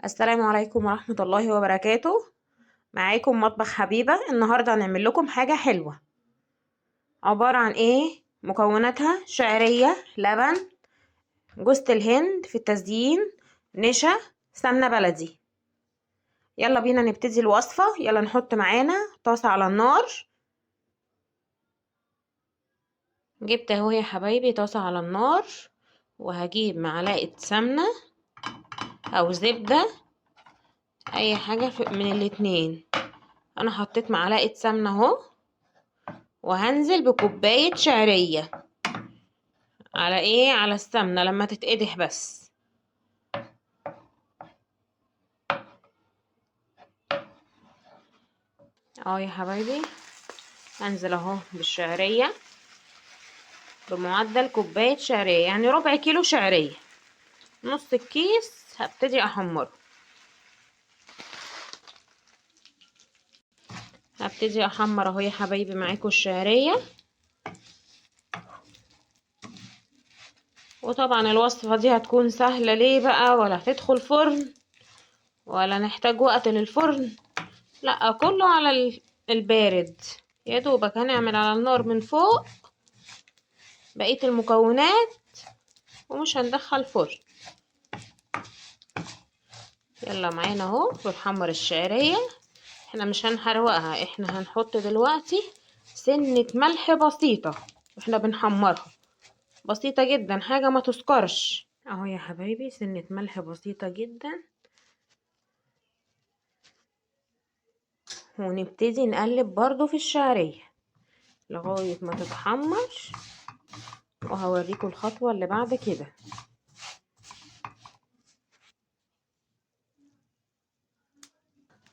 السلام عليكم ورحمة الله وبركاته. معاكم مطبخ حبيبة. النهاردة هنعمل لكم حاجة حلوة. عبارة عن ايه؟ مكوناتها شعرية، لبن، جوز الهند في التزيين، نشا، سمنة بلدي. يلا بينا نبتدي الوصفة. يلا نحط معانا طاسة على النار. جبت اهو يا حبايبي طاسة على النار، وهجيب معلقة سمنة او زبدة، اي حاجة من الاتنين. انا حطيت معلقة سمنة اهو، وهنزل بكوباية شعرية على ايه؟ على السمنة لما تتقدح بس. اهو يا حبايبي هنزل اهو بالشعرية بمعدل كوباية شعرية، يعني ربع كيلو شعرية. نص الكيس هبتدي احمره. هبتدي احمر اهو يا حبايبي معاكم الشعرية. وطبعا الوصفة دي هتكون سهلة، ليه بقى؟ ولا هتدخل فرن ولا نحتاج وقت للفرن، لا كله على البارد. يا دوبك هنعمل على النار من فوق بقية المكونات ومش هندخل فرن. يلا معانا اهو بنحمر الشعرية. احنا مش هنحروقها، احنا هنحط دلوقتي سنة ملح بسيطة واحنا بنحمرها، بسيطة جدا، حاجة ما تسكرش. اهو يا حبايبي سنة ملح بسيطة جدا، ونبتدي نقلب برضو في الشعرية لغاية ما تتحمر، وهوريكم الخطوة اللي بعد كده.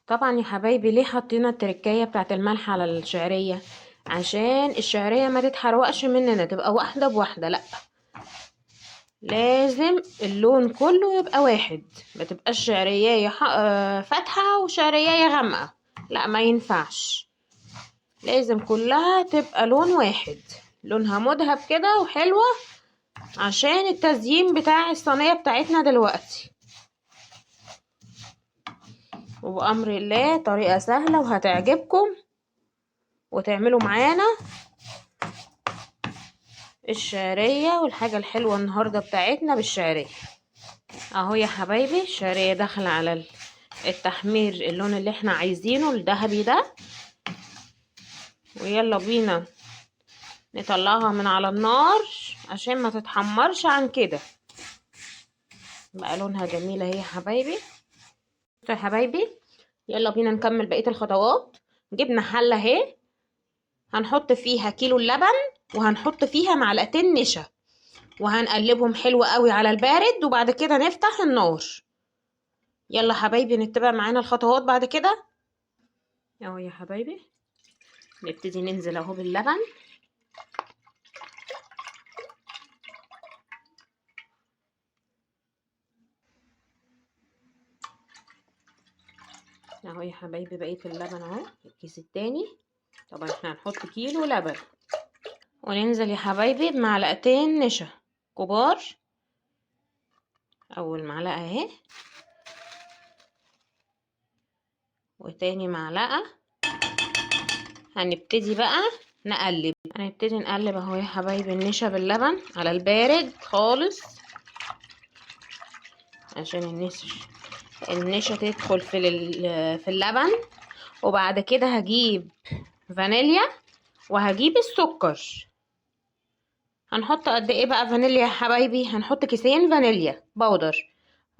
طبعا يا حبايبي ليه حطينا التركية بتاعت الملح على الشعرية؟ عشان الشعرية ما تتحرقش مننا، تبقى واحدة بواحدة. لا، لازم اللون كله يبقى واحد، ما تبقاش شعرية فاتحة وشعرية غامقة، لا ما ينفعش. لازم كلها تبقى لون واحد، لونها مذهب كده وحلوة، عشان التزيين بتاع الصينية بتاعتنا دلوقتي. وبأمر الله طريقة سهلة وهتعجبكم، وتعملوا معانا الشعرية والحاجة الحلوة النهاردة بتاعتنا بالشعرية. اهو يا حبايبي الشعرية داخلة على التحمير، اللون اللي احنا عايزينه الذهبي ده. ويلا بينا نطلعها من على النار عشان ما تتحمرش عن كده. بقى لونها جميل اهي يا حبايبي. بصوا يا حبايبي يلا بينا نكمل بقية الخطوات. جبنا حلة اهي، هنحط فيها كيلو اللبن، وهنحط فيها معلقتين نشا، وهنقلبهم حلو قوي على البارد، وبعد كده نفتح النار. يلا حبايبي نتبع معانا الخطوات بعد كده. اهو يا حبايبي نبتدي ننزل اهو باللبن. اهو يا حبايبي بقية اللبن اهو، الكيس التاني. طبعا احنا هنحط كيلو لبن. وننزل يا حبايبي بمعلقتين نشا كبار. اول معلقة اهي، وتاني معلقة. هنبتدي بقى نقلب. هنبتدي نقلب اهو يا حبايبي النشا باللبن على البارد خالص، عشان النشا تدخل في اللبن. وبعد كده هجيب فانيليا وهجيب السكر. هنحط قد ايه بقى فانيليا يا حبايبي؟ هنحط كيسين فانيليا بودر،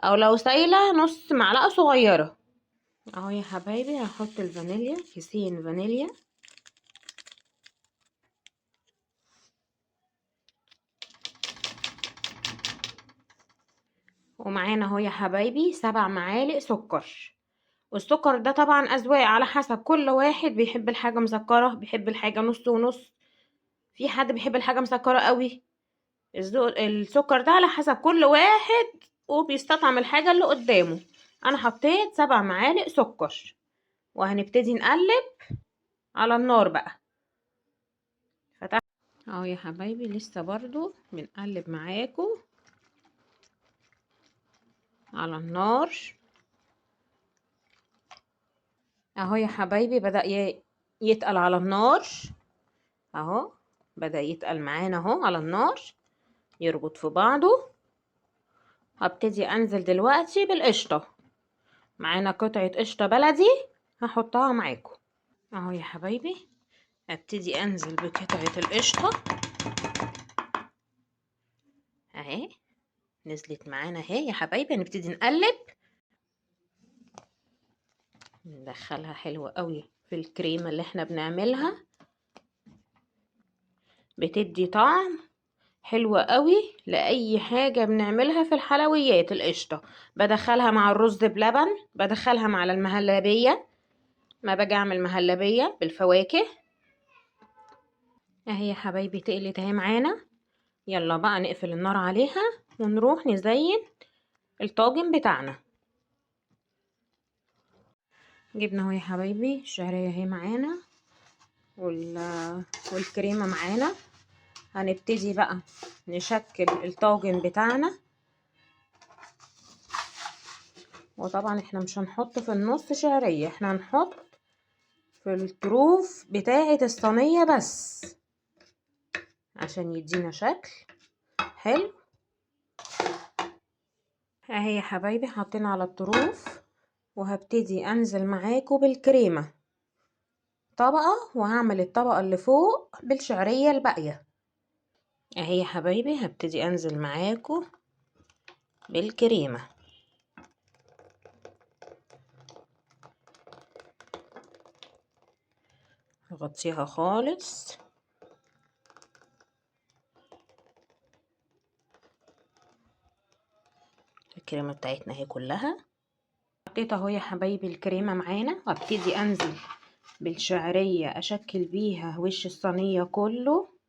او لو سايله نص معلقه صغيره. اهو يا حبايبي هحط الفانيليا، كيسين فانيليا. ومعانا اهو يا حبايبي 7 معالق سكر. والسكر ده طبعا اذواق، على حسب كل واحد بيحب الحاجه مسكره، بيحب الحاجه نص ونص، في حد بيحب الحاجه مسكره قوي. السكر ده على حسب كل واحد، وبيستطعم الحاجه اللي قدامه. انا حطيت 7 معالق سكر، وهنبتدي نقلب على النار بقى. فتح اهو يا حبايبي لسه برضو بنقلب معاكم على النار. اهو يا حبايبي بدأ يتقل على النار اهو، بدأ يتقل معانا اهو على النار، يربط في بعضه. هبتدي انزل دلوقتي بالقشطة، معانا قطعة قشطة بلدي هحطها معاكم اهو يا حبايبي. هبتدي انزل بقطعة القشطة اهي، نزلت معانا اهي يا حبايبي. هنبتدي نقلب، ندخلها حلوة قوي في الكريمة اللي احنا بنعملها، بتدي طعم حلو قوي لأي حاجة بنعملها في الحلويات. القشطة بدخلها مع الرز بلبن، بدخلها مع المهلبية، ما باجي اعمل مهلبية بالفواكه اهي يا حبايبي. تقلت اهي معانا، يلا بقى نقفل النار عليها ونروح نزين الطاجن بتاعنا. جبنا اهو يا حبايبي الشعرية اهي معانا والكريمة معانا. هنبتدي بقى نشكل الطاجن بتاعنا، وطبعا احنا مش هنحط في النص شعرية، احنا هنحط في الطروف بتاعة الصينية بس عشان يدينا شكل حلو اهي يا حبايبي. حطينا على الطروف، وهبتدي انزل معاكم بالكريمة طبقة، وهعمل الطبقة اللي فوق بالشعرية الباقية اهي يا حبايبي. هبتدي انزل معاكم بالكريمة هغطيها خالص. الكريمة بتاعتنا اهي كلها حطيت اهو يا حبايبي الكريمة معانا، وابتدي انزل بالشعرية اشكل بيها وش الصينية كله.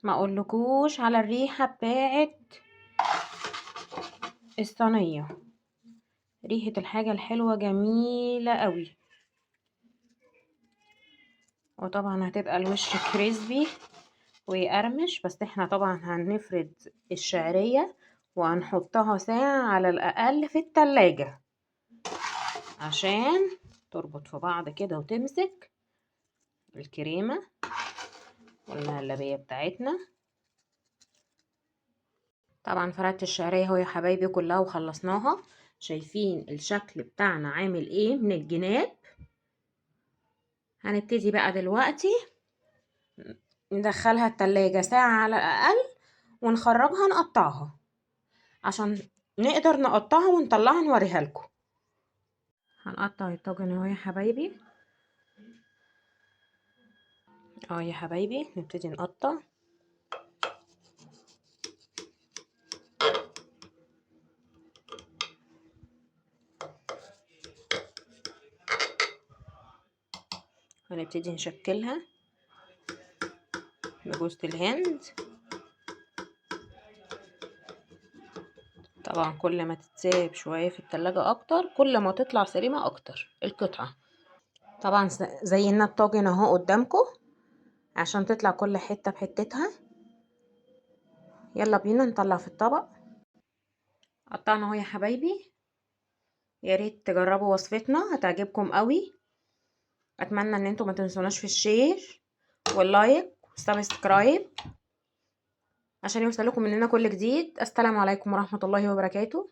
ما اقولكوش على الريحة بتاعت الصينية، ريحة الحاجة الحلوة جميلة قوي، وطبعا هتبقى الوش كريسبي ويقرمش. بس احنا طبعا هنفرد الشعرية وهنحطها ساعة على الأقل في التلاجة عشان تربط في بعض كده وتمسك الكريمة والمهلبية بتاعتنا. طبعا فردت الشعرية اهو يا حبايبي كلها وخلصناها. شايفين الشكل بتاعنا عامل ايه من الجناب؟ هنبتدي بقى دلوقتي ندخلها التلاجة ساعة على الأقل، ونخرجها نقطعها عشان نقدر نقطعها ونطلعها نوريها لكم. هنقطع الطاجن اهو يا حبايبي اهو يا حبايبي. نبتدي نقطع هنبتدي نشكلها بجوز الهند. طبعا كل ما تتساب شوية في التلاجة اكتر كل ما تطلع سليمة اكتر القطعة. طبعا زينا الطاجن اهو قدامكم عشان تطلع كل حتة بحتتها. يلا بينا نطلع في الطبق. قطعنا اهو يا حبايبي، يا ريت تجربوا وصفتنا هتعجبكم قوي. اتمنى ان انتوا ما تنسوناش في الشير واللايك والسبسكرايب عشان يوصلكم مننا كل جديد. السلام عليكم ورحمة الله وبركاته.